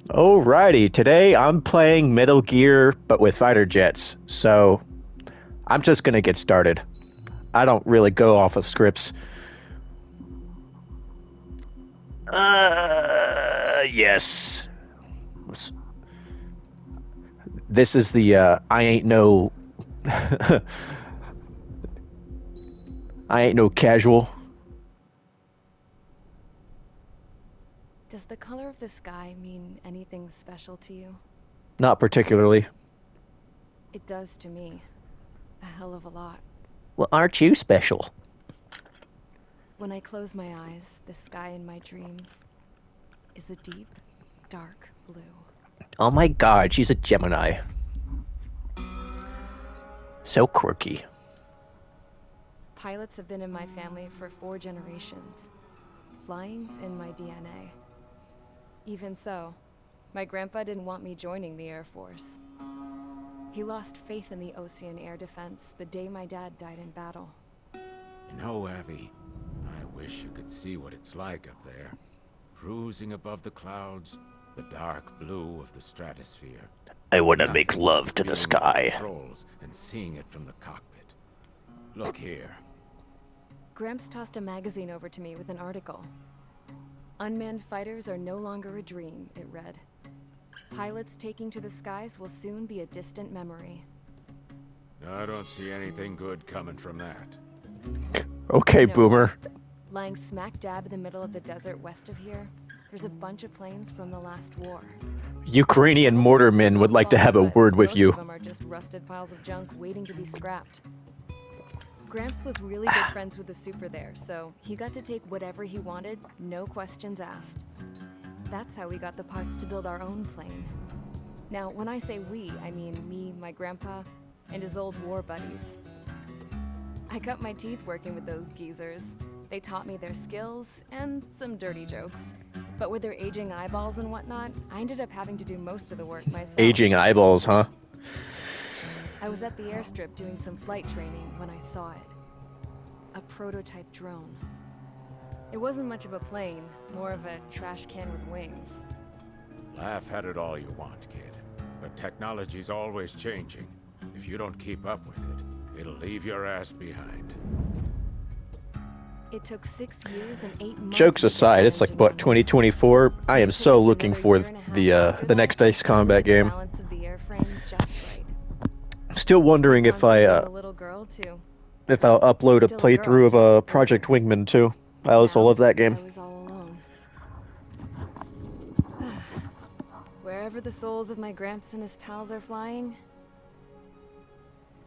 Alrighty, today I'm playing Metal Gear, but with fighter jets. So I'm just gonna get started. I don't really go off of scripts. Yes. This is the I ain't no, I ain't no casual. Does the color of the sky mean anything special to you? Not particularly. It does to me. A hell of a lot. Well, aren't you special? When I close my eyes, the sky in my dreams is a deep, dark blue. Oh my God, she's a Gemini. So quirky. Pilots have been in my family for 4 generations. Flying's in my DNA. Even so, my grandpa didn't want me joining the Air Force. He lost faith in the Ocean Air Defense the day my dad died in battle. You know, Abby, I wish you could see what it's like up there. Cruising above the clouds, the dark blue of the stratosphere. I wanna Nothing make like love to the feeling the sky. controls and seeing it from the cockpit. Look here. Gramps tossed a magazine over to me with an article. Unmanned fighters are no longer a dream, it read. Pilots taking to the skies will soon be a distant memory. I don't see anything good coming from that. Okay, You know boomer. what? Lying smack dab in the middle of the desert west of here, there's a bunch of planes from the last war. Ukrainian Some of them have been mortarmen would like to have a mothballed, word but with most you. of them are just rusted piles of junk waiting to be scrapped. Gramps was really good friends with the super there, so he got to take whatever he wanted, no questions asked. That's how we got the parts to build our own plane. Now, when I say we, I mean me, my grandpa, and his old war buddies. I cut my teeth working with those geezers. They taught me their skills and some dirty jokes. But with their aging eyeballs and whatnot, I ended up having to do most of the work myself. Aging eyeballs, huh? I was at the airstrip doing some flight training when I saw it. A prototype drone. It wasn't much of a plane, more of a trash can with wings. Laugh at it all you want, kid. But technology's always changing. If you don't keep up with it, it'll leave your ass behind. It took 6 years and 8 months. Jokes to aside, get it's like that what, engine 2024? I am It took so us looking another for year and a half after the that next Ace to Combat get the game. balance of the airframe just right. Still wondering I've if gone from being a little girl to I'll upload a still a girl playthrough of just Project older. Wingman too. I also Now, love that game. I was all alone. Wherever the souls of my Gramps and his pals are flying,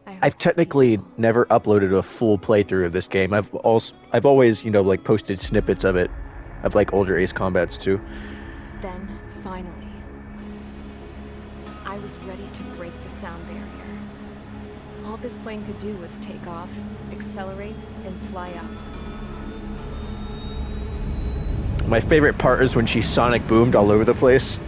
I hope I've it's technically peaceful. never uploaded a full playthrough of this game. I've always, like posted snippets of it, of like older Ace Combats too. Then, finally, I was ready to break the sound barrier. All this plane could do was take off, accelerate, and fly up. My favorite part is when she sonic boomed all over the place.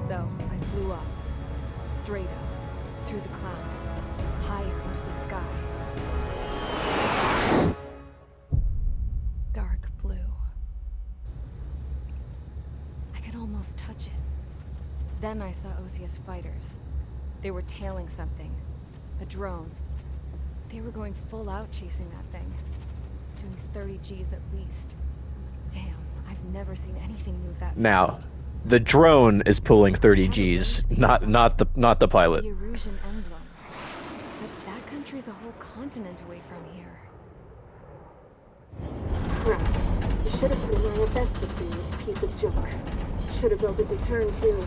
So, I flew up, straight up, through the clouds, higher into the sky. Dark blue. I could almost touch it. Then I saw OCS fighters. They were tailing something. A drone. They were going full out chasing that thing. Doing 30 Gs at least. Damn, I've never seen anything move that Now, fast. the drone is pulling 30 Had a Gs, wind speed not bump. the pilot. The Erusian emblem. But that country's a whole continent away from here. Right. You should have been wearing a vest with you, piece of junk. Should have built a deterrent too.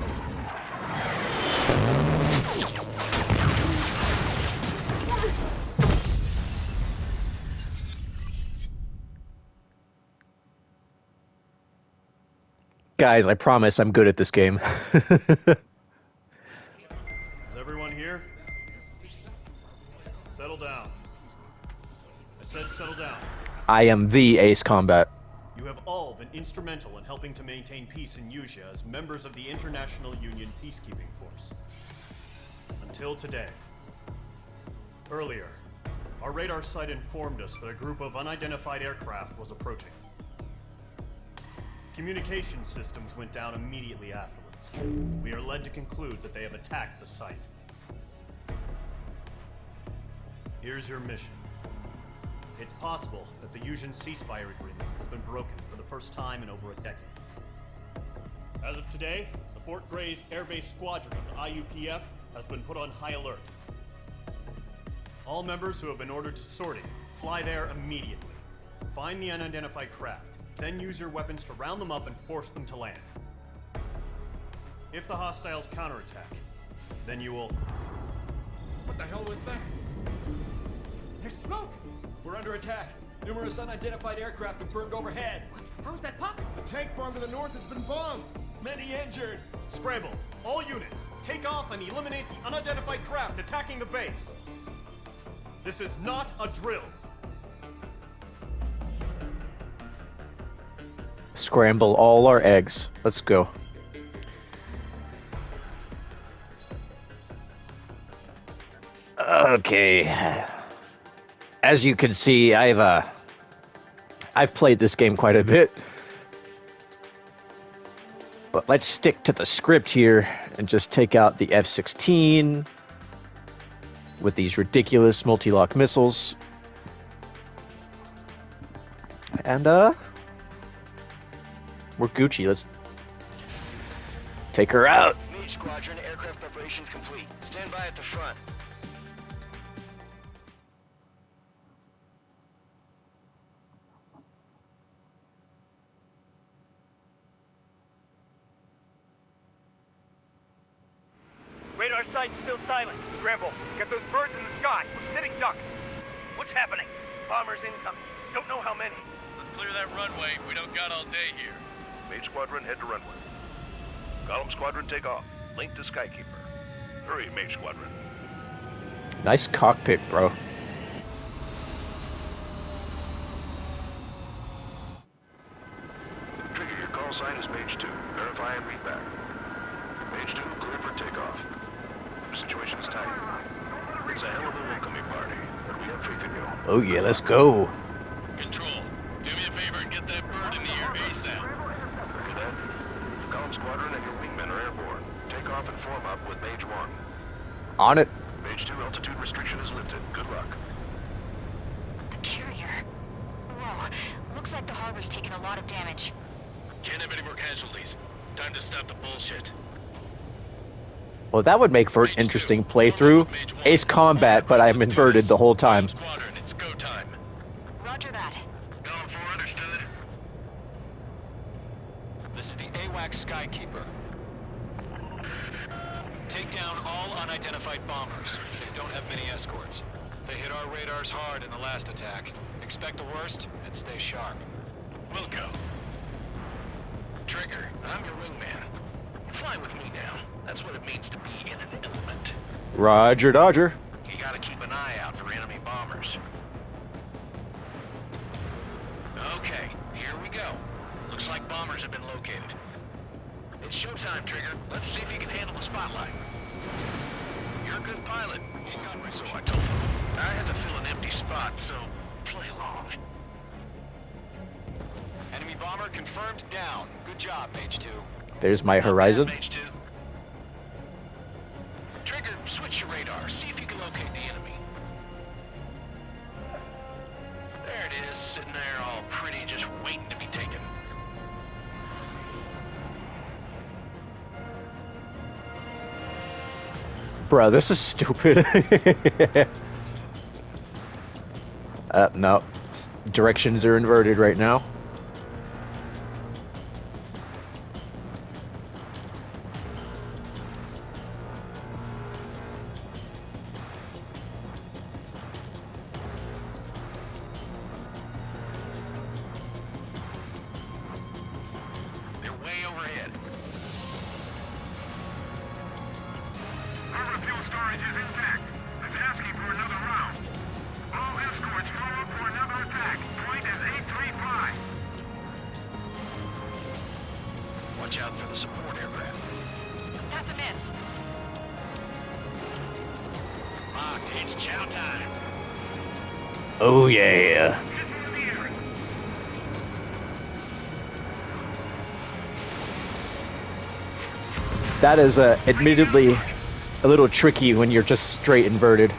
guys, I promise I'm good at this game. Is everyone here? Settle down. I said settle down. I am the Ace Combat. You have all been instrumental in helping to maintain peace in Yuzha as members of the International Union Peacekeeping Force. Until today. Earlier, our radar site informed us that a group of unidentified aircraft was approaching. Communication systems went down immediately afterwards. We are led to conclude that they have attacked the site. Here's your mission. It's possible that the Yuzhan ceasefire agreement has been broken for the first time in over a decade. As of today, the Fort Grays Air Base Squadron of the IUPF has been put on high alert. All members who have been ordered to sortie, fly there immediately. Find the unidentified craft, then use your weapons to round them up and force them to land. If the hostiles counterattack, then you will... What the hell was that? There's smoke! We're under attack. Numerous unidentified aircraft confirmed overhead. What? How is that possible? The tank farm to the north has been bombed. Many injured. Scramble! All units, take off and eliminate the unidentified craft attacking the base. This is not a drill. Scramble all our eggs. Let's go. Okay. As you can see, I've played this game quite a bit. But let's stick to the script here and just take out the F-16 with these ridiculous multi-lock missiles. And we're Gucci. Let's take her out. Mage Squadron, aircraft preparations complete. Stand by at the front. Radar site's still silent. Scramble. Get those birds in the sky. We're sitting ducks. What's happening? Bombers incoming. Don't know how many. Let's clear that runway. We don't got all day here. Mage Squadron, head to runway. Column Squadron, take off. Link to Skykeeper. Hurry, Mage Squadron. Nice cockpit, bro. Trigger, your call sign is Mage 2. Verify and read back. Mage 2, clear for takeoff. Situation is tight. It's a hell of a welcoming party, but we have faith in you. Oh yeah, let's go. Control, do me a favor and get that bird in the air ASAP. Copy that. Column Squadron and your wingmen are airborne. Take off and form up with Mage 1. On it. Mage 2, altitude restriction is lifted. Good luck. The carrier. Whoa. Looks like the harbor's taken a lot of damage. Can't have any more casualties. Time to stop the bullshit. Well, that would make for an interesting playthrough. Ace Combat, but I'm inverted the whole time. Squadron, it's go time. Roger that. Going for understood. This is the AWAC Skykeeper. Take down all unidentified bombers. They don't have many escorts. They hit our radars hard in the last attack. Expect the worst and stay sharp. Wilco. Trigger, I'm your wingman. Fly with me now. That's what it means to be in an element. Roger, Dodger. You gotta keep an eye out for enemy bombers. Okay, here we go. Looks like bombers have been located. It's showtime, Trigger. Let's see if you can handle the spotlight. You're a good pilot. So I told you. I had to fill an empty spot, so play along. Enemy bomber confirmed down. Good job, Mage 2. There's my horizon. Mage 2. Trigger, switch your radar. See if you can locate the enemy. There it is, sitting there all pretty, just waiting to be taken. Bro, this is stupid. No. Directions are inverted right now. They're way overhead. support aircraft. That's a miss. Locked, it's chow time. Oh yeah. That is admittedly a little tricky when you're just straight inverted.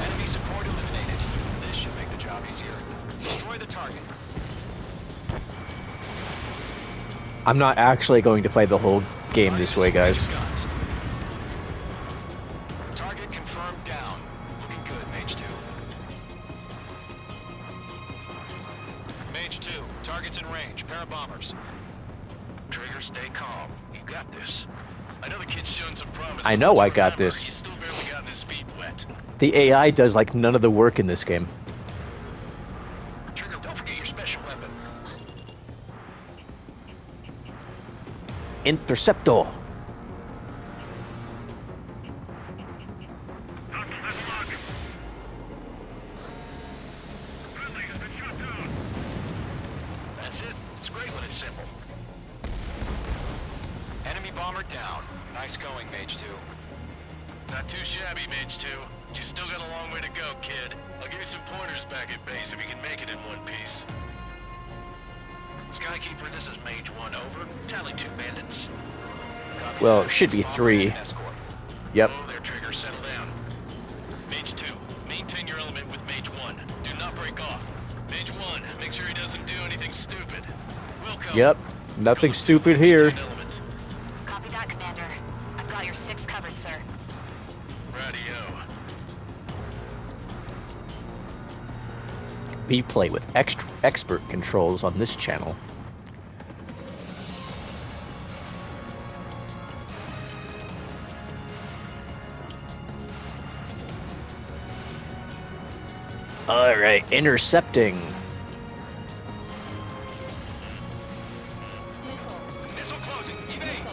Enemy support eliminated. This should make the job easier. Destroy the target. I'm not actually going to play the whole game this way, guys. Guns. Target confirmed down. Looking good, Mage 2. Mage 2, target's in range. Pair of bombers. Trigger, stay calm. You got this. I know the kid's shown some promise. I but know let's I got remember, this. He's still barely gotten his feet wet. The AI does like none of the work in this game. Trigger, don't forget your special weapon. Interceptor. That's it. It's great when it's simple. Enemy bomber down. Nice going, Mage 2. Not too shabby, Mage 2. You still got a long way to go, kid. I'll give you some pointers back at base if you can make it in one piece. Skykeeper, this is Mage 1, over. Tally 2 bandits. Copy Well, that. should be Bomber 3. and escort. Yep. Oh, there, Trigger, settle down. Mage 2, maintain your element with Mage 1. Do not break off. Mage 1, make sure he doesn't do anything stupid. Wilco. Yep. Nothing stupid here. Maintain element. Copy that, Commander. I've got your 6 covered, sir. Radio. We play with expert controls on this channel. Alright, intercepting. Missile closing. Evade.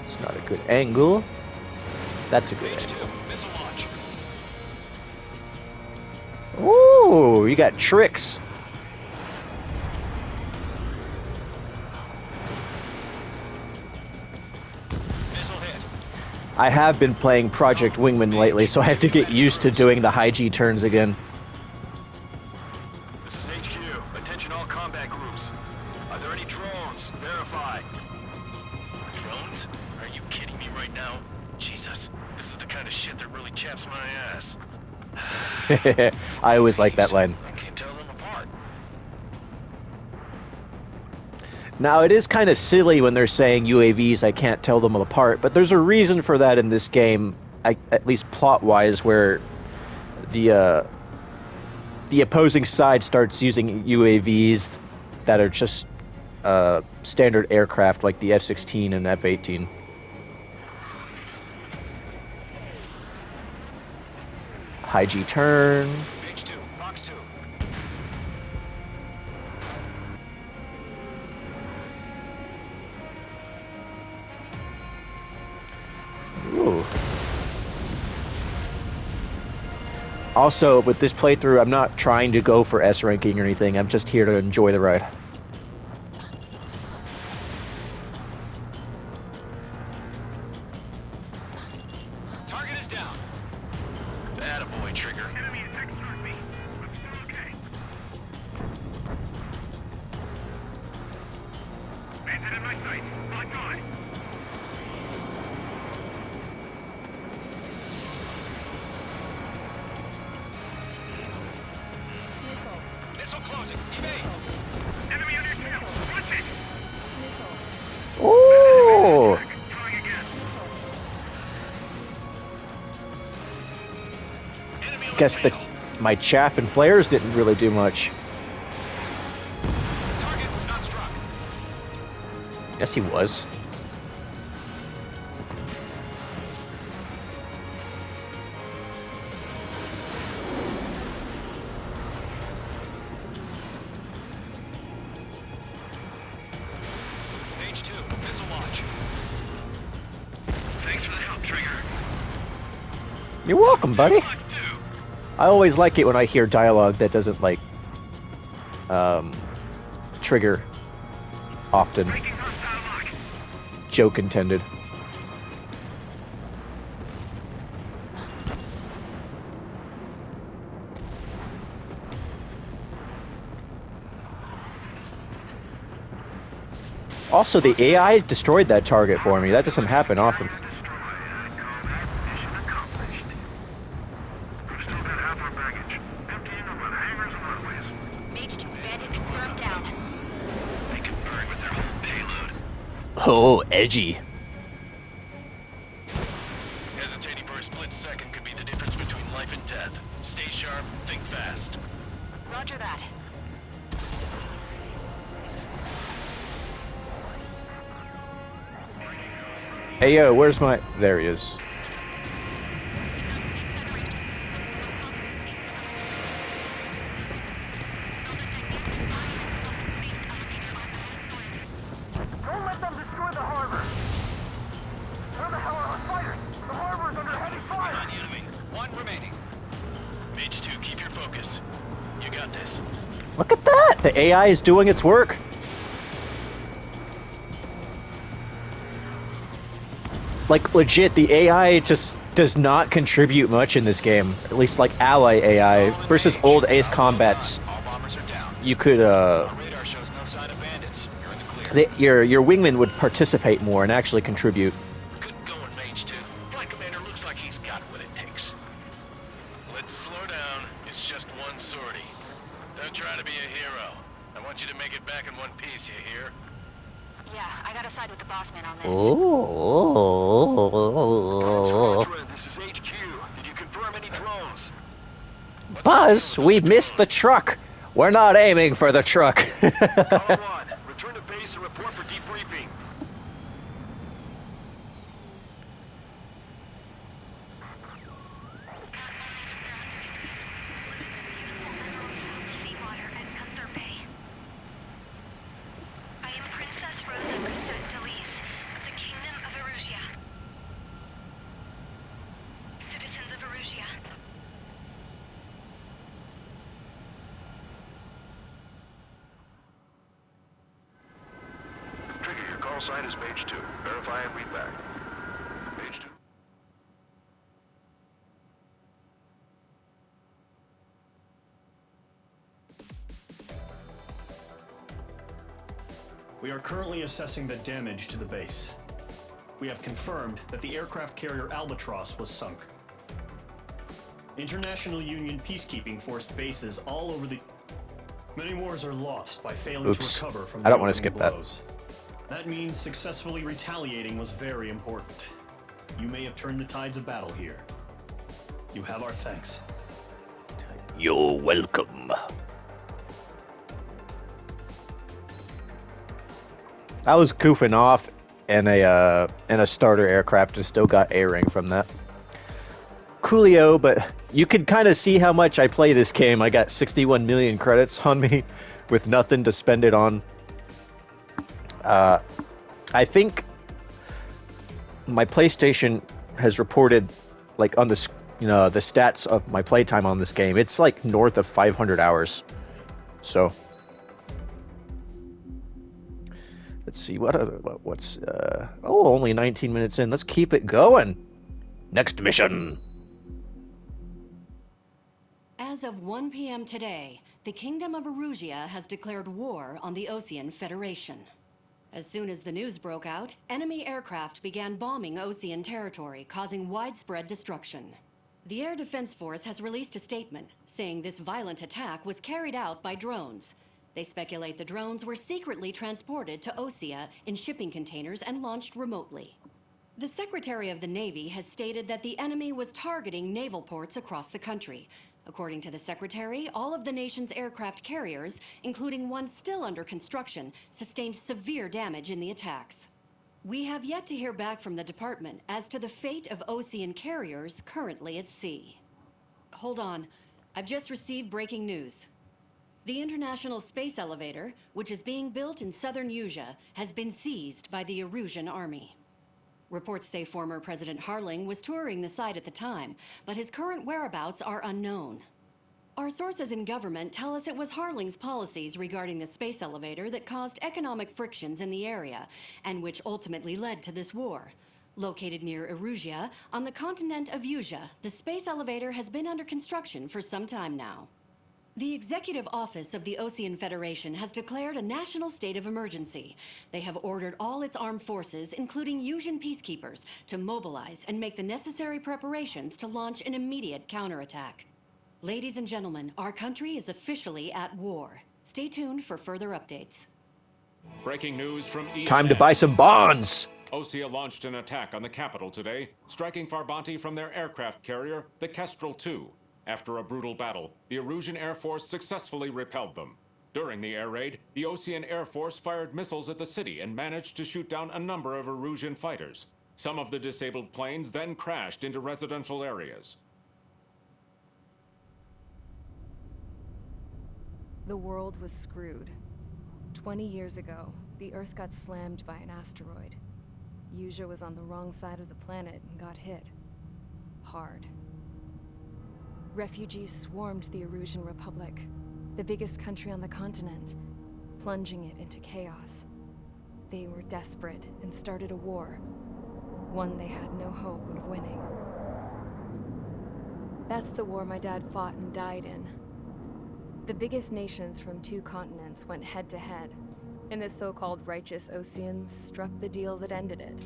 It's not a good angle. That's a good Mage 2, angle. missile launch. Ooh, you got tricks. Missile hit. I have been playing Project Wingman lately, so I have to get used to doing the high G turns again. This is HQ. Attention all combat groups. Are there any drones? Verify. Drones? Are you kidding me right now? Jesus, this is the kind of shit that really chaps my ass. I always like that line. I can't tell them apart. Now, it is kind of silly when they're saying UAVs, I can't tell them apart, but there's a reason for that in this game, at least plot-wise, where the opposing side starts using UAVs that are just standard aircraft like the F-16 and F-18. High G turn. Mage 2, Fox 2. Ooh. Also, with this playthrough, I'm not trying to go for S ranking or anything. I'm just here to enjoy the ride. Target is down. Attaboy, Trigger. Enemy is extort me. I'm still okay. Bandit in my sight. Locked on. Missile closing. Evade. Enemy on your tail. Watch it. Ooh! Trying again. Enemy on Guess tail. my chaff and flares didn't really do much. Target was not struck. Yes, he was. Mage 2, missile launch. You're welcome, buddy. I always like it when I hear dialogue that doesn't, like, trigger often. Joke intended. Also, the AI destroyed that target for me. That doesn't happen often. Oh, edgy. Hesitating for a split second could be the difference between life and death. Stay sharp, think fast. Roger that. Hey, yo, where's my... There he is. Don't let them destroy the harbor! Where the hell are our fighters? The harbor is under heavy fire! On the enemy. One remaining. Mage 2, keep your focus. You got this. Look at that! The AI is doing its work. Like, legit, the AI just does not contribute much in this game. At least, like, ally AI versus old Ace Combats. You could, Radar shows no sign of bandits. You're in the clear. your wingman would participate more and actually contribute. Good going, Mage 2. Flight Commander looks like he's got what it takes. Let's slow down. It's just one sortie. Don't try to be a hero. I want you to make it back in one piece, you hear? Yeah, I gotta side with the boss man on this. This is HQ. Did you confirm any drones? Buzz, we missed the truck. We're not aiming for the truck. Tower 1, return to base and report for debriefing. I am Princess Rosa Cosette Delise of the Kingdom of Erusia. Citizens of Erusia. Trigger, your call sign is Mage 2. Verify and read back. Mage 2. We are currently assessing the damage to the base. We have confirmed that the aircraft carrier Albatross was sunk. International Union peacekeeping forced bases all over the... Many wars are lost by failing Oops. to recover from I don't want to skip that. That means successfully retaliating was very important. You may have turned the tides of battle here. You have our thanks. You're welcome. I was goofing off in a starter aircraft and still got A-ring from that. Coolio, but you can kind of see how much I play this game. I got 61 million credits on me with nothing to spend it on. I think my PlayStation has reported, like, on the the stats of my playtime on this game. It's like north of 500 hours. So let's see what's only 19 minutes in. Let's keep it going. Next mission. As of 1 p.m. today, the Kingdom of Erusia has declared war on the Osean Federation. As soon as the news broke out, enemy aircraft began bombing Osean territory, causing widespread destruction. The Air Defense Force has released a statement saying this violent attack was carried out by drones. They speculate the drones were secretly transported to Osea in shipping containers and launched remotely. The Secretary of the Navy has stated that the enemy was targeting naval ports across the country. According to the Secretary, all of the nation's aircraft carriers, including one still under construction, sustained severe damage in the attacks. We have yet to hear back from the department as to the fate of Osean carriers currently at sea. Hold on, I've just received breaking news. The International Space Elevator, which is being built in southern Usea, has been seized by the Erusian army. Reports say former President Harling was touring the site at the time, but his current whereabouts are unknown. Our sources in government tell us it was Harling's policies regarding the space elevator that caused economic frictions in the area, and which ultimately led to this war. Located near Erusia, on the continent of Usea, the space elevator has been under construction for some time now. The Executive Office of the Osean Federation has declared a national state of emergency. They have ordered all its armed forces, including Usian peacekeepers, to mobilize and make the necessary preparations to launch an immediate counterattack. Ladies and gentlemen, our country is officially at war. Stay tuned for further updates. Breaking news from Time to buy some bonds! Osea launched an attack on the capital today, striking Farbanti from their aircraft carrier, the Kestrel II. After a brutal battle, the Erusian Air Force successfully repelled them. During the air raid, the Osean Air Force fired missiles at the city and managed to shoot down a number of Erusian fighters. Some of the disabled planes then crashed into residential areas. The world was screwed. 20 years ago, the Earth got slammed by an asteroid. Usea was on the wrong side of the planet and got hit. Hard. Refugees swarmed the Erusian Republic, the biggest country on the continent, plunging it into chaos. They were desperate and started a war, one they had no hope of winning. That's the war my dad fought and died in. The biggest nations from 2 continents went head-to-head, and the so-called righteous Oseans struck the deal that ended it.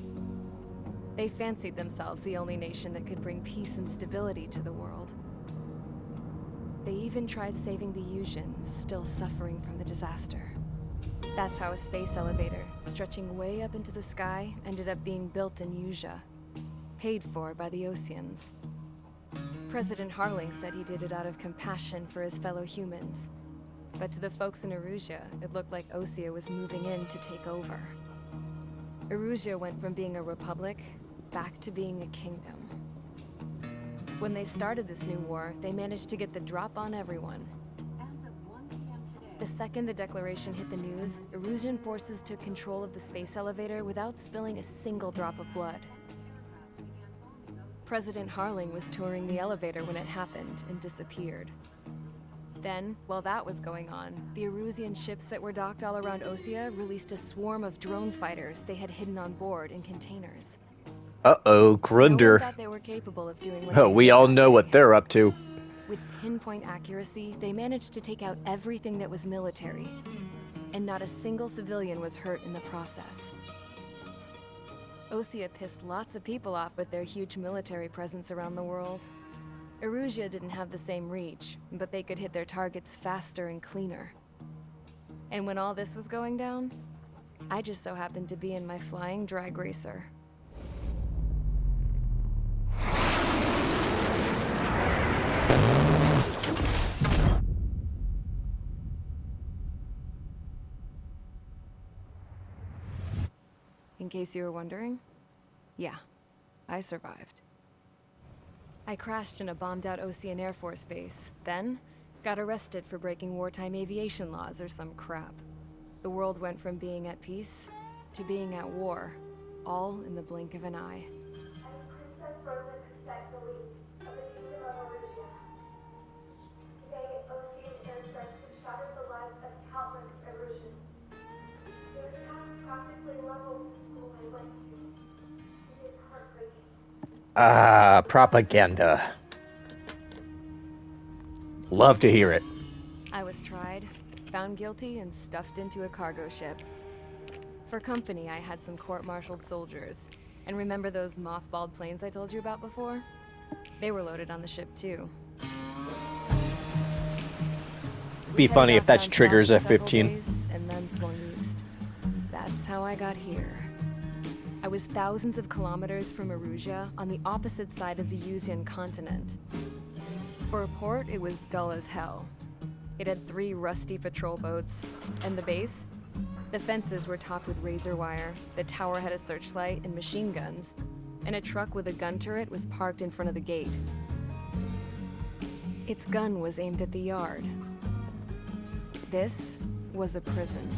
They fancied themselves the only nation that could bring peace and stability to the world. They even tried saving the Usians, still suffering from the disaster. That's how a space elevator, stretching way up into the sky, ended up being built in Usea, paid for by the Oseans. President Harling said he did it out of compassion for his fellow humans. But to the folks in Erusia, it looked like Osea was moving in to take over. Erusia went from being a republic back to being a kingdom. When they started this new war, they managed to get the drop on everyone. The second the declaration hit the news, Erusian forces took control of the space elevator without spilling a single drop of blood. President Harling was touring the elevator when it happened and disappeared. Then, while that was going on, the Erusian ships that were docked all around Osea released a swarm of drone fighters they had hidden on board in containers. Uh-oh, Grunder. No one thought they were capable of doing what Oh, they we did all that know day. what they're up to. With pinpoint accuracy, they managed to take out everything that was military. And not a single civilian was hurt in the process. Osea pissed lots of people off with their huge military presence around the world. Erusia didn't have the same reach, but they could hit their targets faster and cleaner. And when all this was going down, I just so happened to be in my flying drag racer. In case you were wondering, yeah, I survived. I crashed in a bombed-out Osean Air Force base, then got arrested for breaking wartime aviation laws or some crap. The world went from being at peace to being at war, all in the blink of an eye. Princess Rosa Cassette Delete of the Kingdom of Erusia. Today, Osean airstrikes have shattered the lives of countless Erusians. Their attacks practically leveled the school I went to. It is heartbreaking. Ah, propaganda. Love to hear it. I was tried, found guilty, and stuffed into a cargo ship. For company, I had some court-martialed soldiers. And remember those mothballed planes I told you about before? They were loaded on the ship, too. Be funny if that's Headed off down Trigger's south for several F-15. days, and then swung east. That's how I got here. I was thousands of kilometers from Erusia, on the opposite side of the Usian continent. For a port, it was dull as hell. It had 3 rusty patrol boats, and the base? The fences were topped with razor wire, the tower had a searchlight and machine guns, and a truck with a gun turret was parked in front of the gate. Its gun was aimed at the yard. This was a prison.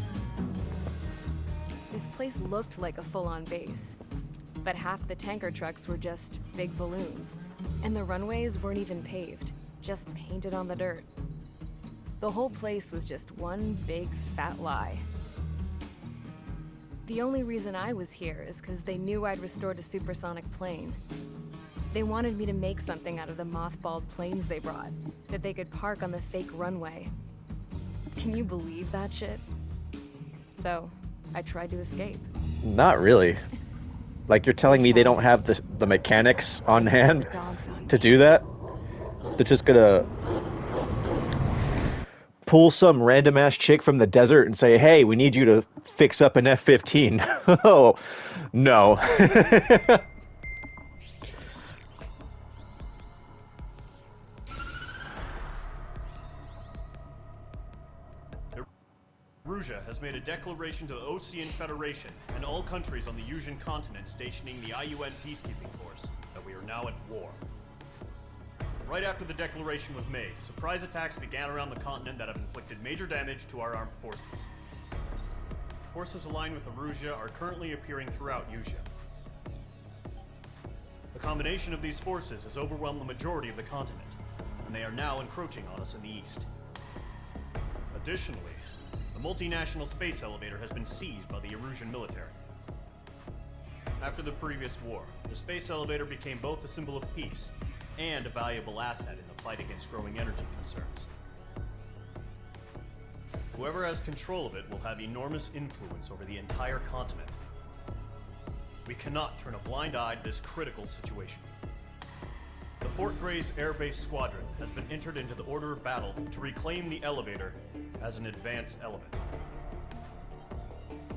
This place looked like a full-on base. but half the tanker trucks were just big balloons, and the runways weren't even paved, just painted on the dirt. The whole place was just one big fat lie. The only reason I was here is because they knew I'd restored a supersonic plane. They wanted me to make something out of the mothballed planes they brought, that they could park on the fake runway. Can you believe that shit? So, I tried to escape. Not really. Like, you're telling me they don't have the mechanics on hand to do that? They're just gonna pull some random ass chick from the desert and say, hey, we need you to fix up an F-15. Oh, no. Erusia has made a declaration to the Osean Federation and all countries on the Yusian continent stationing the IUN peacekeeping force that we are now at war. Right after the declaration was made, surprise attacks began around the continent that have inflicted major damage to our armed forces. Forces aligned with Erusia are currently appearing throughout Yusia. The combination of these forces has overwhelmed the majority of the continent, and they are now encroaching on us in the east. Additionally, the multinational space elevator has been seized by the Erusian military. After the previous war, the space elevator became both a symbol of peace and a valuable asset in the fight against growing energy concerns. Whoever has control of it will have enormous influence over the entire continent. We cannot turn a blind eye to this critical situation. The Fort Grays Air Base Squadron has been entered into the order of battle to reclaim the elevator as an advance element.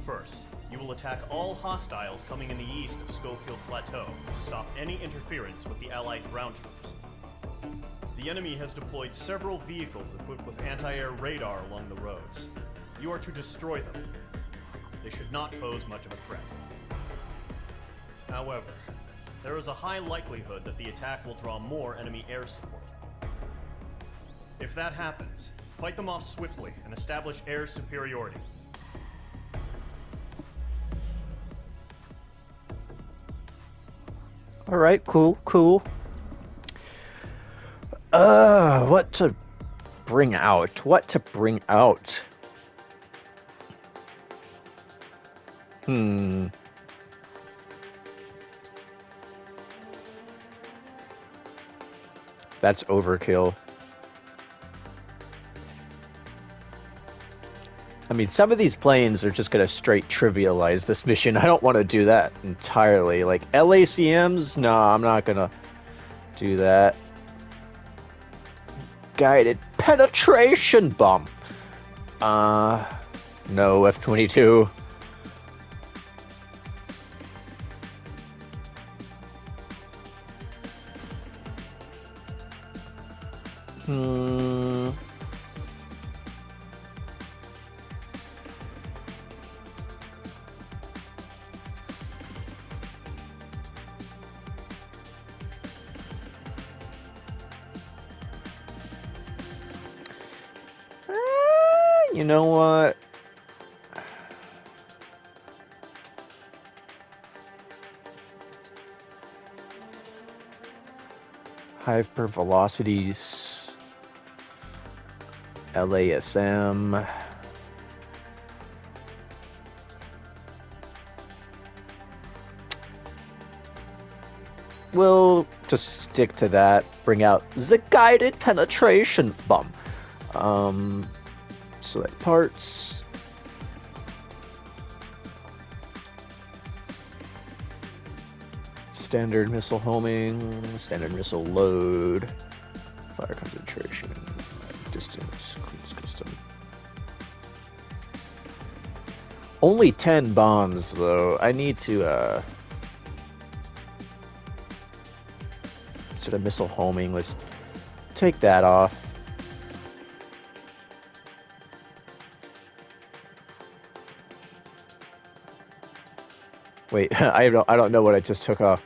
First, you will attack all hostiles coming in the east of Schofield Plateau to stop any interference with the Allied ground troops. The enemy has deployed several vehicles equipped with anti-air radar along the roads. You are to destroy them. They should not pose much of a threat. However, there is a high likelihood that the attack will draw more enemy air support. If that happens, fight them off swiftly and establish air superiority. Alright, cool. What to bring out? That's overkill. I mean, some of these planes are just gonna straight trivialize this mission. I don't want to do that entirely. Like, LACMs? No, I'm not gonna do that. Guided penetration bomb. No, F-22. You know what? Hypervelocities. LASM. We'll just stick to that. Bring out the guided penetration bomb. Select parts. Standard missile homing, standard missile load, fire concentration, distance, cruise custom. Only 10 bombs though. I need to instead of missile homing, let's take that off. Wait, I don't know what I just took off.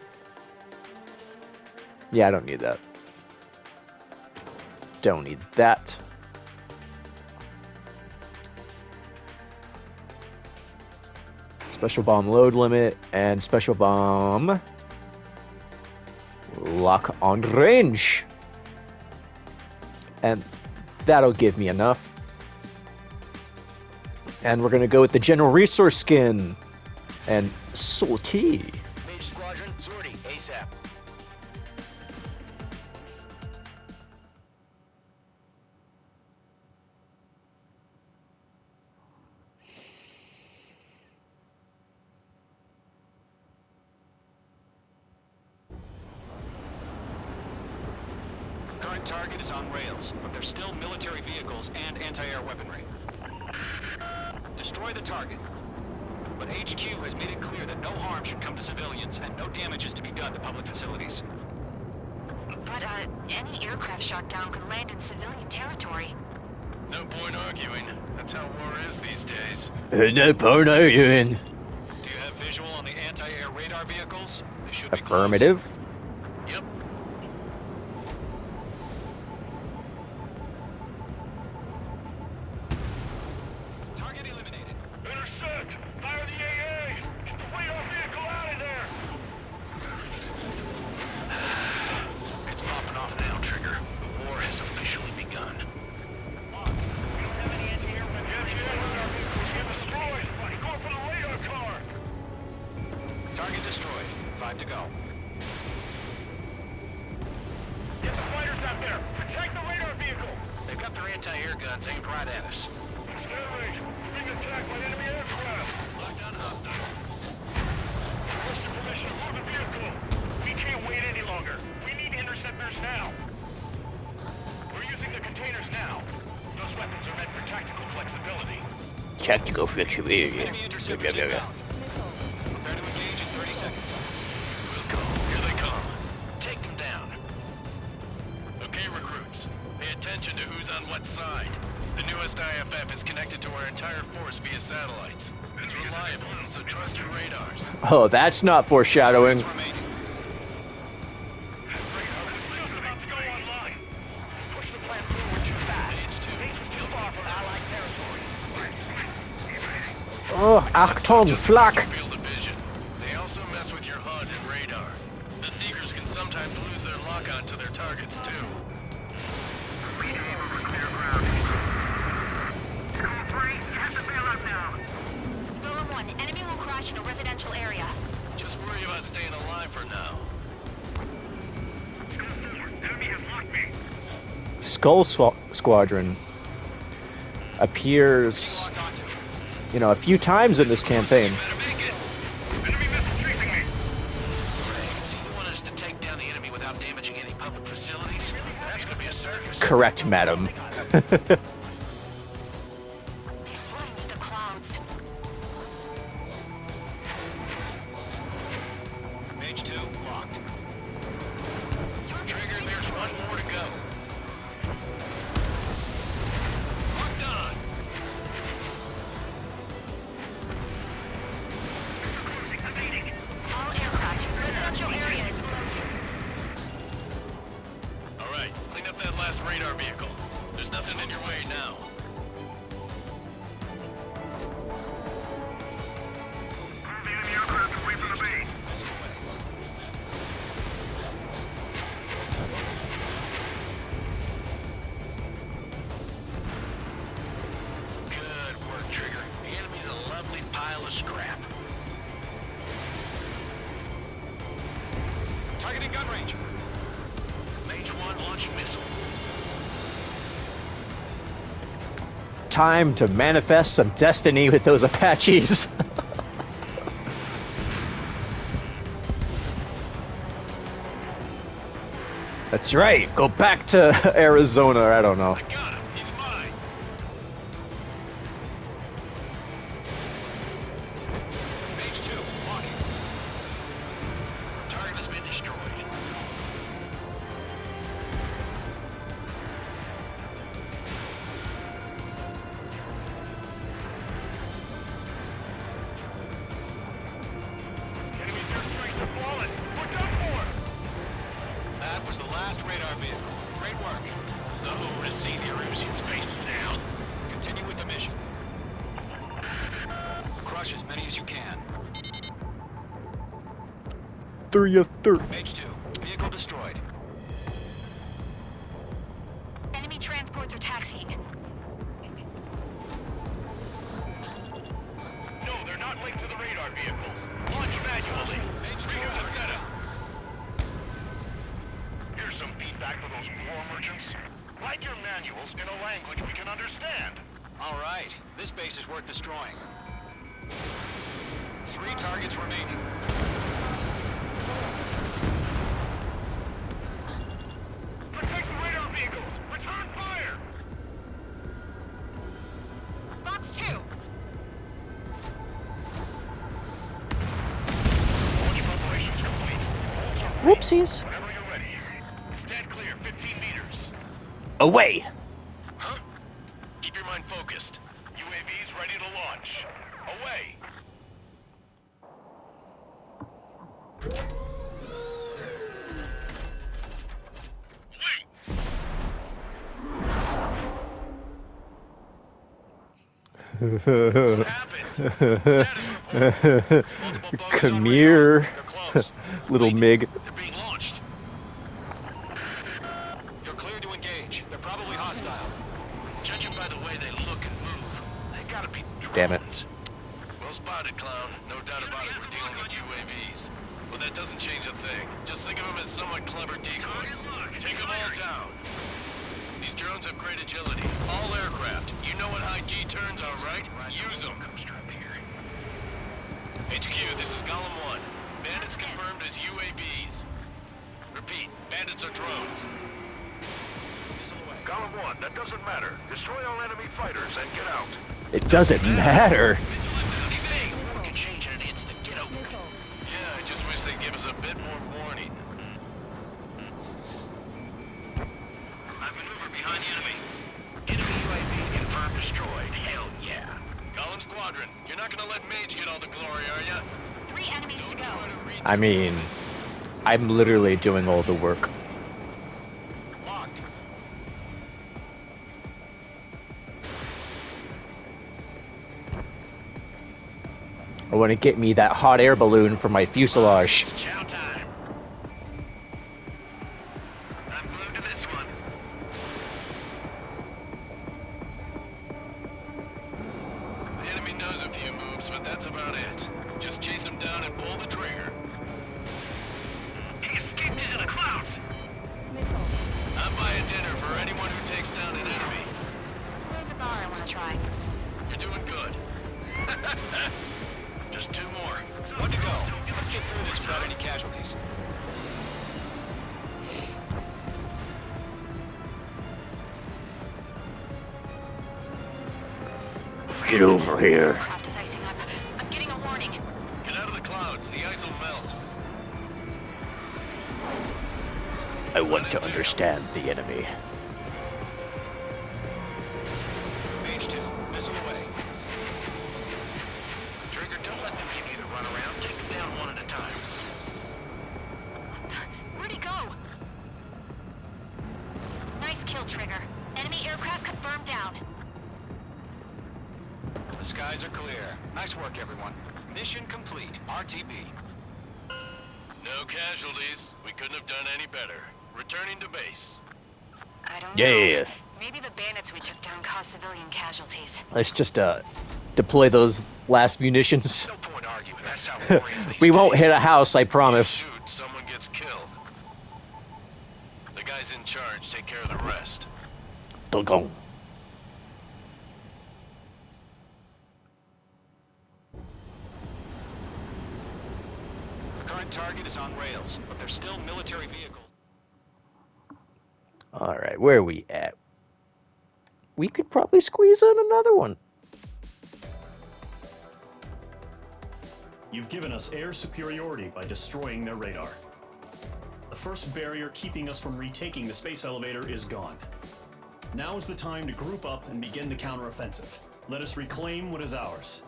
Yeah, I don't need that. Don't need that. Let's Special bomb load limit and special bomb lock on range. And that'll give me enough. And we're gonna go with the general resource skin and Salty. Mage Squadron, Zordy, ASAP. Current target is on rails, but there's still military vehicles and anti-air weaponry. Destroy the target. But HQ has made it clear that no harm should come to civilians and no damage is to be done to public facilities. But, any aircraft shot down could land in civilian territory. No point arguing. That's how war is these days. No point arguing. Do you have visual on the anti-air radar vehicles? They should be Affirmative. Yep. Target eliminated. Intersect! Fire the AA! Get the radar vehicle out of there! It's popping off now, Trigger. The war has officially begun. We don't have any anti-air weapons. Radar vehicles get destroyed! Going for the radar car! Target destroyed. 5 to go. Get the fighters out there! Protect the radar vehicle! They've got their anti-air guns aimed right at us. Stand range! We're being attacked by enemy aircraft! Lockdown hostile. Request your permission to move the vehicle! We can't wait any longer! We need interceptors now! We're using the containers now! Those weapons are meant for tactical flexibility. Tactical flexibility. Enemy interceptors inbound. Prepare to engage in 30 seconds. We'll go. Here they come. Take them down. Okay, recruits. Pay attention to who's on what side. The newest IFF is connected to our entire force via satellites. It's reliable, so trust your radars. Oh, that's not foreshadowing. Targets remaining. Radar about to go online! Push the plant forward too fast. Base is too far from Allied territory. Oh, Achtung, Flak. Field of vision. They also mess with your HUD and radar. The Seekers can sometimes lose their lock-on to their targets, too. Zone 1, enemy will crash in a residential area. Just worry about staying alive for now. Enemy has locked me! Skull Squadron appears, Locked onto. you know, a few times in this campaign. Enemy missile chasing me! So you want us to take down the enemy without damaging any public facilities? That's gonna be a circus. Correct, madam. They flew into the clouds. Mage 2 locked. Trigger, there's one more to go. Locked on. All aircraft, residential area is closed. All right, clean up that last radar vehicle. There's nothing in your way now. Move the enemy aircraft away from the base! Missile away. Good work, Trigger. The enemy's a lovely pile of scrap. Targeting gun range. Mage 1 launching missile. Time to manifest some destiny with those Apaches. That's right. Go back to Arizona. I don't know. I got him. He's mine. Mage 2 locking. Target has been destroyed. Enemy airstrikes are falling! We're done for! That was the last radar vehicle. Great work. The Hoover has seen the Erusian space sound. Continue with the mission. crush as many as you can. 3 of 3. Mage 2, vehicle destroyed. Enemy transports are taxiing. No, they're not linked to the radar vehicles. Launch manually. Mage 2, Read target data. down. Here's some feedback for those war merchants. Write your manuals in a language we can understand. All right, this base is worth destroying. 3 targets remaining. Protect the radar vehicles! Return fire! Box 2. Launch preparations complete. Holds are Whoopsies. whenever you're ready. Stand clear, 15 meters. Away. Huh? Keep your mind focused. UAVs ready to launch. Away! Come Multiple here, They're close. little Mig. They're being launched. You're clear to engage. They're probably hostile. Judging by the way they look and move, they gotta be drones. Damn it. Well spotted, clown. No doubt about it, we're dealing with UAVs. But that doesn't change a thing. Just think of them as somewhat clever decoys. Take them all down. These drones have great agility. All aircraft. You know what high G turns are, right? Use them. HQ, this is Golem 1. Bandits confirmed as UAVs. Repeat, bandits are drones. Missile away. Golem 1, that doesn't matter. Destroy all enemy fighters and get out. It doesn't matter. Hey, we can change in an instant. Get over it. Yeah, I just wish they'd give us a bit more warning. I maneuver behind the enemy. Enemy UAV confirmed destroyed. Hell yeah. Golem Squadron, you're not gonna let Mage get all the glory, are ya? 3 enemies to go. Try to read I mean, I'm literally doing all the work. Locked. I want to get me that hot air balloon for my fuselage. It's chow time. I'm glued to this one. The enemy knows a few moves, but that's about it. Just chase him down and pull the trigger. He escaped into the clouds! I'm buying dinner for anyone who takes down an enemy. There's a bar I want to try. You're doing good. Just 2 more. One to go. Let's get through this without any casualties. Get over here. Craft is icing up. I'm getting a warning. Get out of the clouds. The ice will melt. I want to understand the enemy. Mage 2, missile away. Trigger, don't let them give you the runaround. Take them down one at a time. Where'd he go? Nice kill, Trigger. Enemy aircraft confirmed down. The skies are clear. Nice work, everyone. Mission complete. RTB. No casualties. We couldn't have done any better. Returning to base. I don't Yeah. know. Maybe the bandits we took down caused civilian casualties. Let's just deploy those last munitions. No point arguing. That's how warriors these We won't days. hit a house, I You promise. shoot, someone gets killed. The guys in charge take care of the rest. Dogong. Current target is on rails, but they're still military vehicles. Alright, where are we at? We could probably squeeze in another one. You've given us air superiority by destroying their radar. The first barrier keeping us from retaking the space elevator is gone. Now is the time to group up and begin the counteroffensive. Let us reclaim what is ours.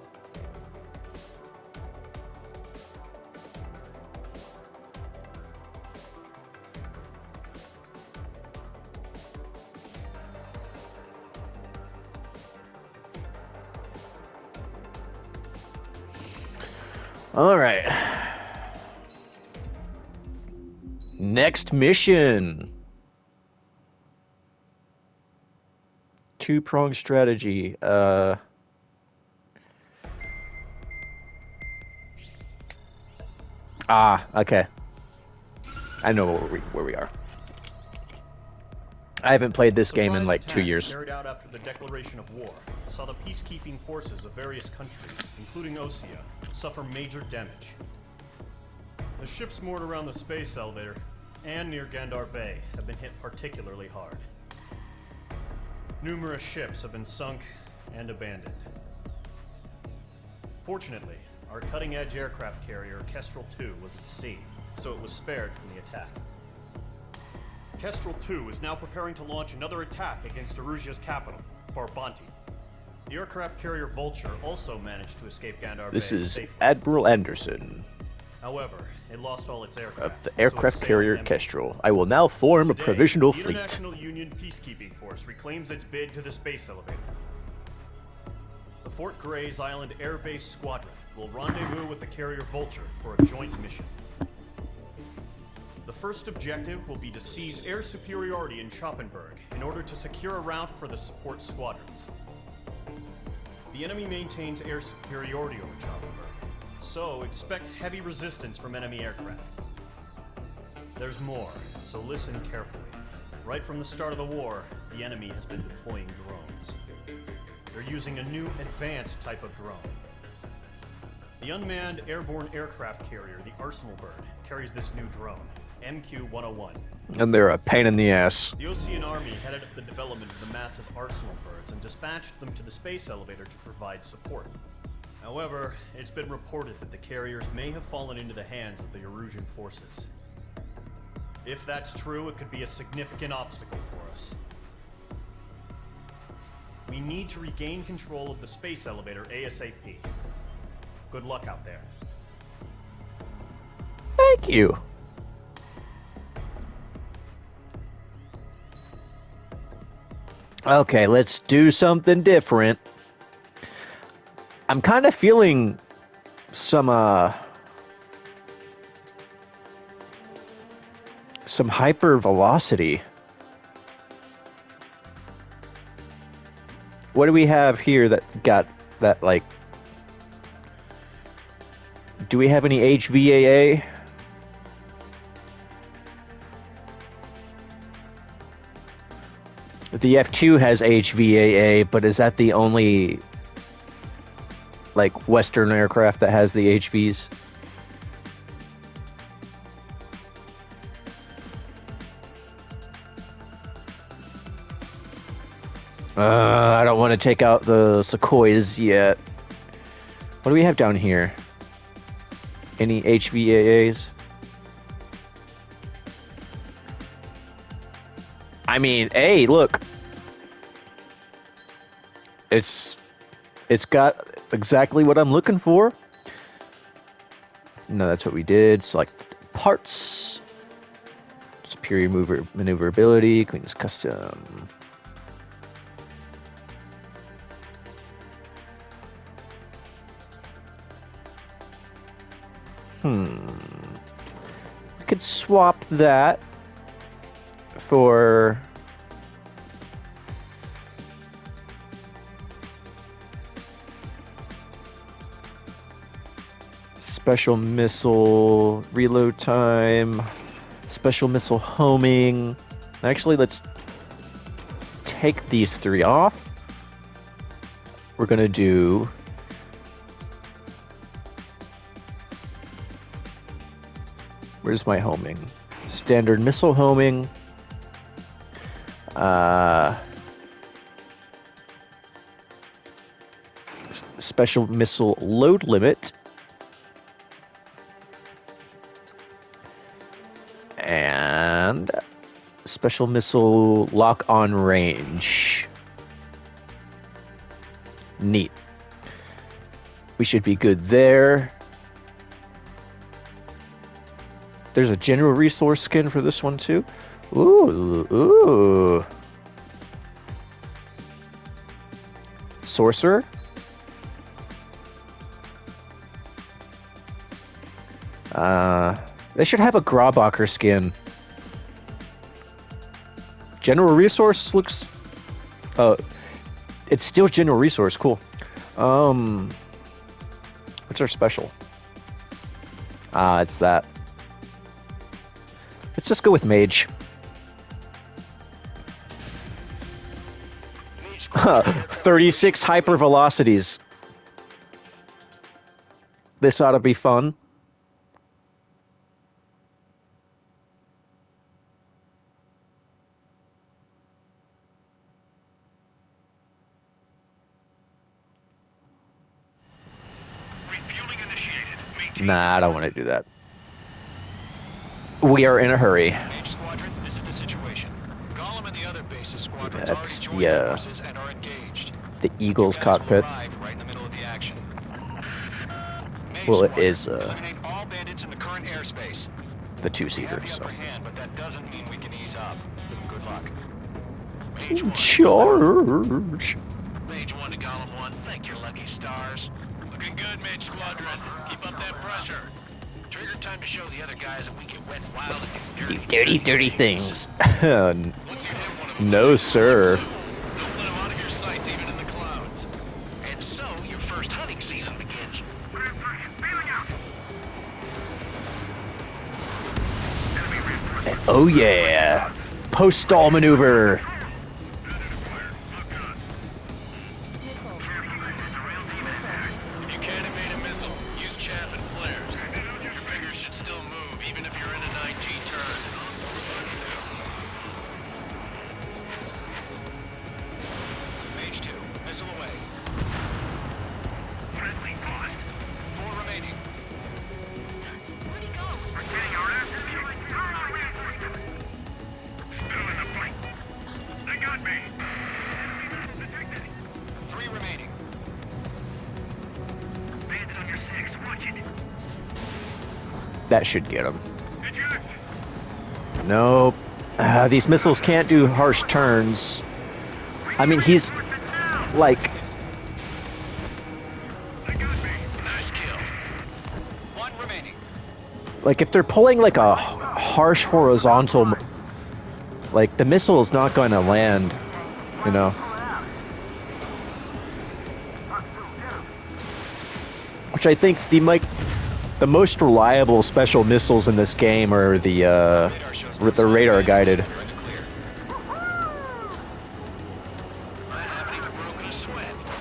All right. Next mission. Two-pronged strategy. Okay. I know where we are. I haven't played this game in like 2 years. Carried out after the declaration of war saw the peacekeeping forces of various countries, including Osea, suffer major damage. The ships moored around the space elevator and near Gandar Bay have been hit particularly hard. Numerous ships have been sunk and abandoned. Fortunately, our cutting-edge aircraft carrier, Kestrel 2, was at sea, so it was spared from the attack. Kestrel 2 is now preparing to launch another attack against Erusia's capital, Farbanti. The aircraft carrier Vulture also managed to escape Gandar Bay This is safely. Admiral Anderson However, it lost all its aircraft. of the so aircraft it's carrier sailing empty. Kestrel. I will now form a Today, provisional the fleet. International Union Peacekeeping Force reclaims its bid to the space elevator. The Fort Grays Island Air Base Squadron will rendezvous with the carrier Vulture for a joint mission. The first objective will be to seize air superiority in Schoppenberg in order to secure a route for the support squadrons. The enemy maintains air superiority over Schoppenberg, so expect heavy resistance from enemy aircraft. There's more, so listen carefully. Right from the start of the war, the enemy has been deploying drones. They're using a new advanced type of drone. The unmanned airborne aircraft carrier, the Arsenal Bird, carries this new drone, MQ-101. And they're a pain in the ass. The Osean Army headed up the development of the massive Arsenal Birds and dispatched them to the space elevator to provide support. However, it's been reported that the carriers may have fallen into the hands of the Erusian forces. If that's true, it could be a significant obstacle for us. We need to regain control of the space elevator ASAP. Good luck out there. Thank you. Okay, let's do something different. I'm kind of feeling some hyper velocity. What do we have here that got that, like, do we have any HVAA? The F2 has HVAA, but is that the only, like, Western aircraft that has the HVs? I don't want to take out the Sequoias yet. What do we have down here? Any HVAAs? I mean, hey, look. It's got exactly what I'm looking for. No, that's what we did. Select parts. Superior maneuverability. Queen's custom. We could swap that for special missile reload time, special missile homing. Actually, let's take these three off. We're gonna do where's my homing? Standard missile homing. Special missile load limit. And special missile lock on range. Neat. We should be good there. There's a general resource skin for this one too. Ooh. Sorcerer. They should have a Graubacher skin. General Resource looks... it's still General Resource, cool. What's our special? It's that. Let's just go with Mage. 36 hyper velocities. This ought to be fun. Nah, I don't want to do that. We are in a hurry. Mage Squadron, this is the situation. Gollum and the other bases squadrons That's already the, joined forces and are engaged. The Eagle's You guys will cockpit. arrive right in the middle of the action. Mage Well, it Squadron, is eliminate all bandits in the current airspace. the We have two-seater. the So. upper hand, but that doesn't mean we can ease up. Good luck. Charge. Mage 1 to Gollum 1, thank your lucky stars. Looking good, Mage Squadron. Keep up that pressure. Trigger time to show the other guys that we get wet and wild and get dirty. Dirty things. No, sir. Don't let them out of your sights, even in the clouds. And so, your first hunting season begins. Oh yeah. Post-stall maneuver. If you can't evade a missile, use chaff and flares. Your fingers should still move, even if you're in a 9G turn. Mage 2, missile away. 4 remaining. Where'd he go? They got me. 3 remaining. Bandit on your 6, watch it. That should get him. Nope. These missiles can't do harsh turns. I mean, he's like... Nice kill. 1 remaining. Like, if they're pulling like a harsh horizontal... Like, the missile is not going to land, you know? Which I think the most reliable special missiles in this game are the radar guided.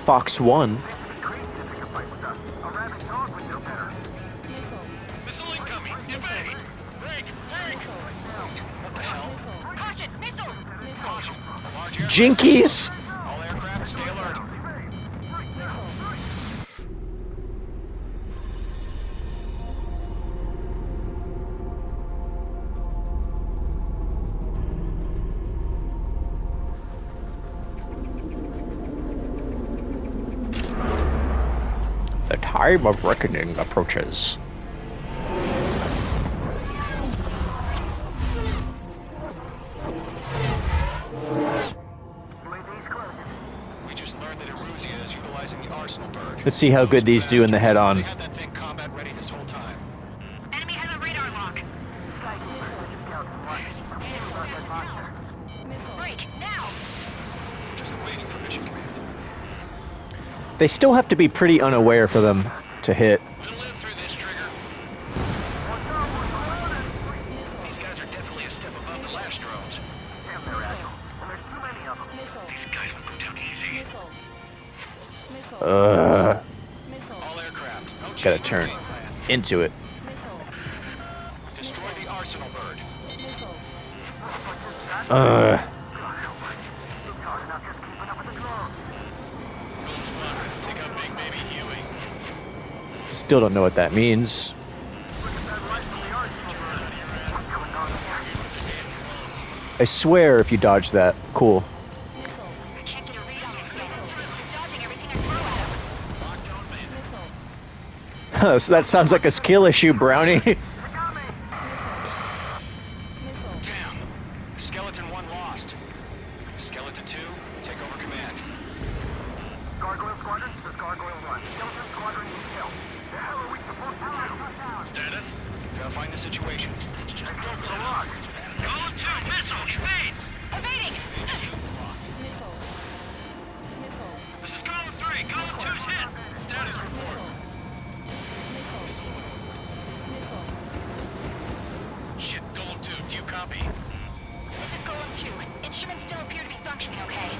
Fox 1. Missile incoming. Evade. Break. Break. What the hell? Caution! Missile! Caution. Large aircraft. Jinkies! All aircraft, stay alert. The time of reckoning approaches. We just learned that Eruzia is utilizing the Arsenal bird. Let's see how good these do in the head-on. They had that thing combat ready this whole time. Enemy has a radar lock. Break, now! Just waiting for mission command. They still have to be pretty unaware for them to hit. We'll live through this, Trigger. These guys are definitely a step above the last drones. These guys won't go down easy. All aircraft, no change Gotta in turn game plan. into it. Destroy the Arsenal bird. Take out Big Baby Huey. Still don't know what that means. I swear if you dodge that. Cool. I can't get a read on this thing. He's dodging everything I throw at him. So that sounds like a skill issue, Brownie. Damn. Skeleton 1 lost. Skeleton 2, take over command. Gargoyle Squadron, this is Gargoyle 1. Skeleton Squadron needs help. The hell are we supposed to do? Status? situation? Golem 2, missile, evade! Evading! H2 locked. This is Golem 3, Golem 2's hit! Status report. Shit, Golem 2, do you copy? This is Golem 2. Instruments still appear to be functioning okay.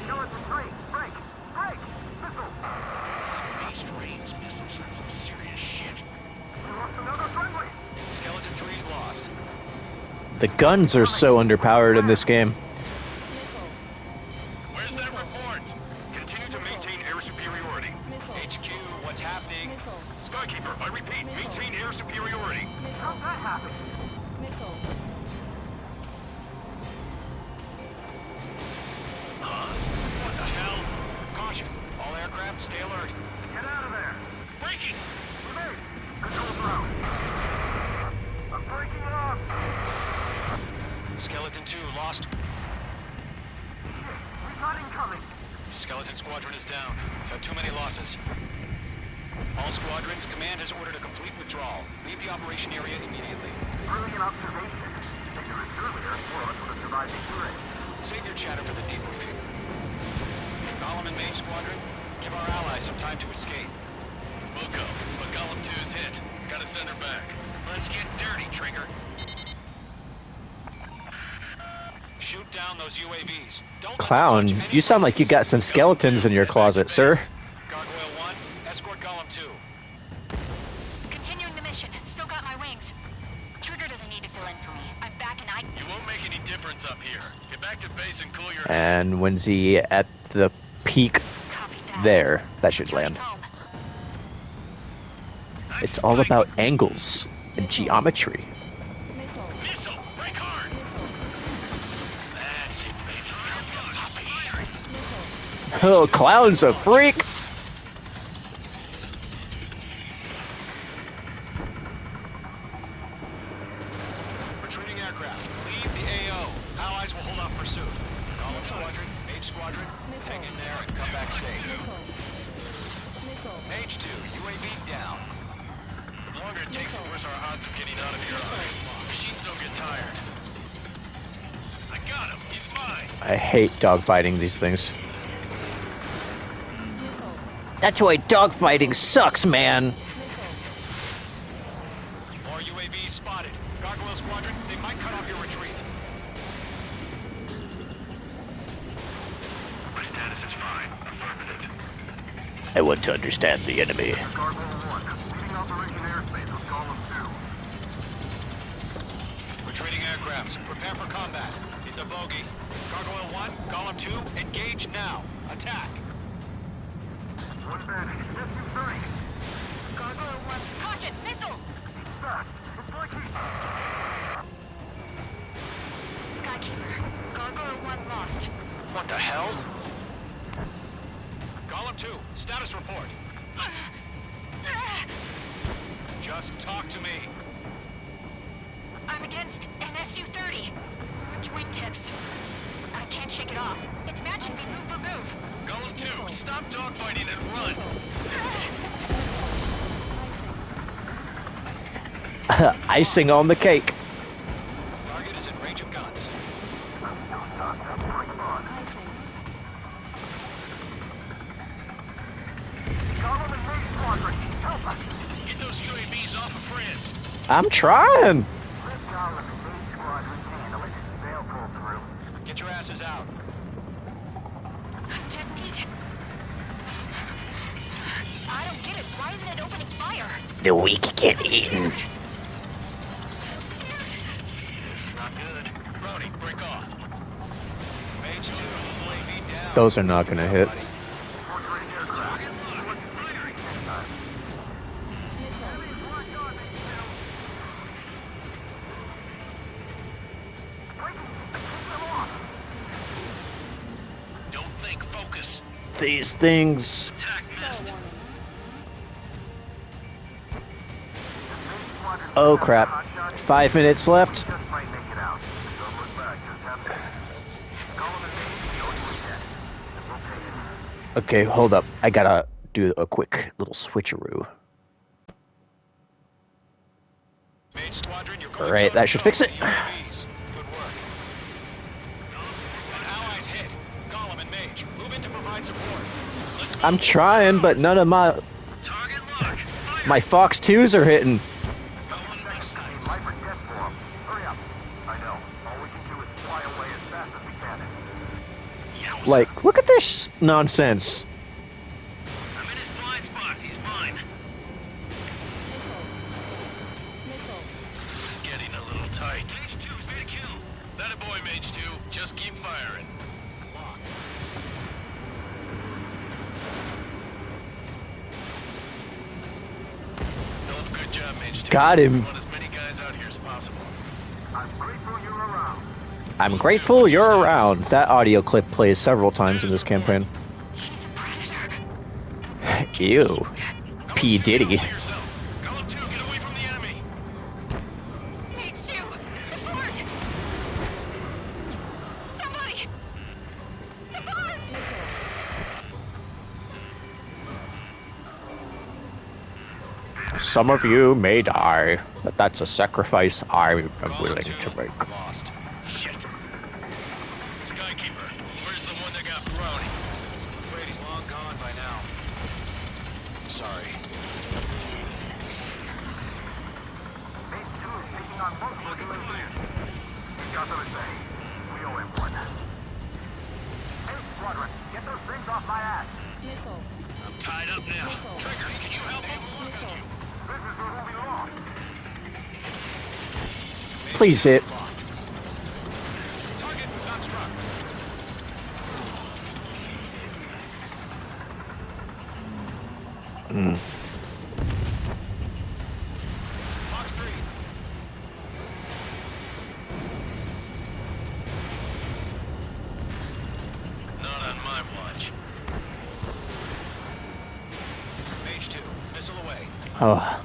Skeleton 3, break! Break! Missile! Beast range missiles, that's some serious shit. We lost another friendly! Skeleton 3's lost. The guns are so underpowered in this game. Where's that report? Continue to maintain air superiority. HQ, what's happening? Skykeeper, I repeat, maintain air superiority. How's that happen? What the hell? Caution. All aircraft, stay alert. Get out of there! Breaking! Evade! Control throw! I'm breaking it up! Skeleton 2 lost. We've got incoming! Skeleton Squadron is down. We've had too many losses. All squadrons, command has ordered a complete withdrawal. Leave the operation area immediately. Brilliant observation. Centuries earlier, more of us would have survived the raid. Save your chatter for the debriefing. Golem and Mage Squadron, give our allies some time to escape. We'll go, but Golem 2's hit. Gotta send her back. Let's get dirty, Trigger. Shoot down those UAVs. Don't let them Clown, touch any you sound like you got some skeletons in your closet, sir. Gargoyle 1, escort Golem 2. Continuing the mission. Still got my wings. Trigger doesn't need to fill in for me. I'm back and I... You won't make any difference up here. Get back to base and cool your And when's he at the peak there? That should land. It's all about angles and geometry. Missile, break hard! That's it, baby. Oh, Clown's a freak! Retreating aircraft, leave the AO. Allies will hold off pursuit. Golem Squadron, Mage Squadron, hang in there and come back safe. H2, UAV down. The longer it takes, the worse our odds of getting out of here are. Machines don't get tired. I got him, he's mine! I hate dogfighting these things. That's why dogfighting sucks, man. More UAVs spotted. Gargoyle Squadron, they might cut off your retreat. My status is fine. Affirmative. I want to understand the enemy. Gargoyle 1, leaving Operation Airspace with Golem 2. Retreating aircrafts, prepare for combat. It's a bogey. Gargoyle 1, Golem 2, engage now. Attack. One bandit, SU-30. Gargoyle 1. Caution! Missile! Fast. It's like Skykeeper. Gargoyle 1 lost. What the hell? Golem 2, status report. Just talk to me. I'm against an SU-30. Which wingtips? I can't shake it off. It's matching me move for move. Golem 2, stop dogfighting and run! Icing on the cake. Target is in range of guns. Golem and Mage Squadron, help us! Get those UAVs off of France! I'm trying. Let Golem and Mage Squadron handle it. They'll pull through. Get your asses out. Dead meat. I don't get it. Why isn't it opening fire? The weak get eaten. This is not good. Brody, break off. Mage 2, UAV down. Those are not gonna hit. Don't think, focus. These things. Attack missed. Oh crap. 5 minutes left. Just might make it out. Don't look back, just have to. Golem and Mage, the only one dead. We'll take it. Okay, hold up. I gotta do a quick little switcheroo. Mage Squadron, you're going Alright, that should fix it. UAVs. Good work. Allies hit. Golem and Mage, move in to provide support. I'm trying, but none of my Fox 2s are hitting. Like, look at this nonsense. I'm in his blind spot. He's mine. Getting a little tight. Mage 2's made a kill. That a boy, Mage 2. Just keep firing. Good job, Mage 2. Got him. Want as many guys out here as possible. I'm grateful you're around. I'm grateful you're around. That audio clip plays several times in this campaign. Ew. P. Diddy. Golem 2, get away from the enemy. Mage 2, support! Somebody! Support! Some of you may die, but that's a sacrifice I am willing to make. Lost. Shit. Skykeeper, where's the one that got thrown? Afraid he's long gone by now. Sorry. Mage 2 is taking on multiple UAVs. Got them to say. We owe him one. Hey, Squadron, get those things off my ass. I'm tied up now. Trigger, can you help me? This is where we belong. Please hit. Target was not struck. Fox 3. Not on my watch. Mage 2, missile away. Oh.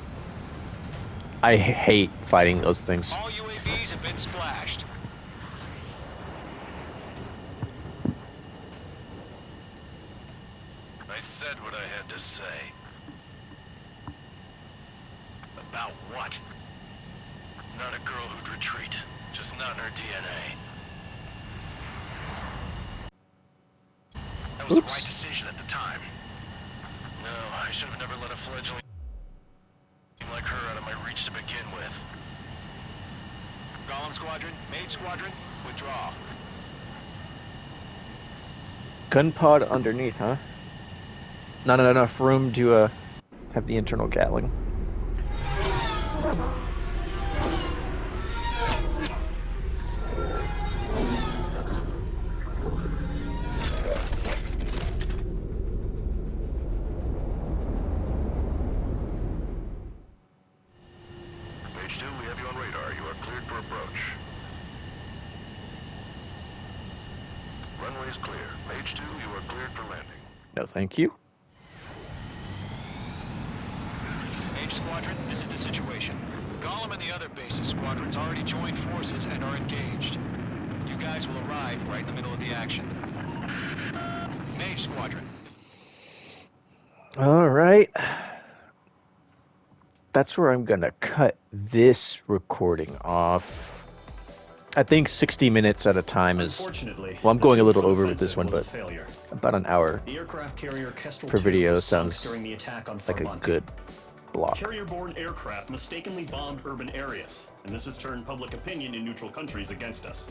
I hate fighting those things. All UAVs have been splashed. I said what I had to say. About what? Not a girl who'd retreat. Just not in her DNA. That was the right decision at the time. No, I should have never let a fledgling like her out of my reach to begin with. Golem Squadron, Mage Squadron, withdraw. Gun pod underneath, huh? Not enough room to have the internal Gatling. Mage 2, we have you on radar. You are cleared for approach. Runway is clear. Mage 2, you are cleared for landing. No, thank you. Mage Squadron, this is the situation. Golem and the other bases squadrons already joined forces and are engaged. You guys will arrive right in the middle of the action. Mage Squadron. All right. That's where I'm gonna cut this recording off. I think 60 minutes at a time is... Unfortunately, Well, I'm going a little the over with this one, was a but failure. about an hour The aircraft carrier Kestrel per 2 video was sunk sounds during the attack on like a Farbanti. good block. Carrier-borne aircraft mistakenly bombed urban areas, and this has turned public opinion in neutral countries against us.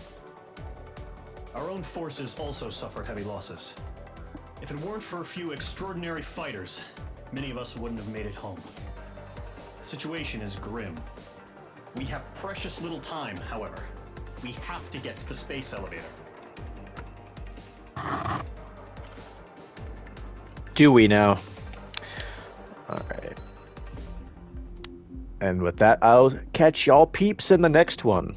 Our own forces also suffered heavy losses. If it weren't for a few extraordinary fighters, many of us wouldn't have made it home. The situation is grim. We have precious little time, however. We have to get to the space elevator. Do we now? Alright. And with that, I'll catch y'all peeps in the next one.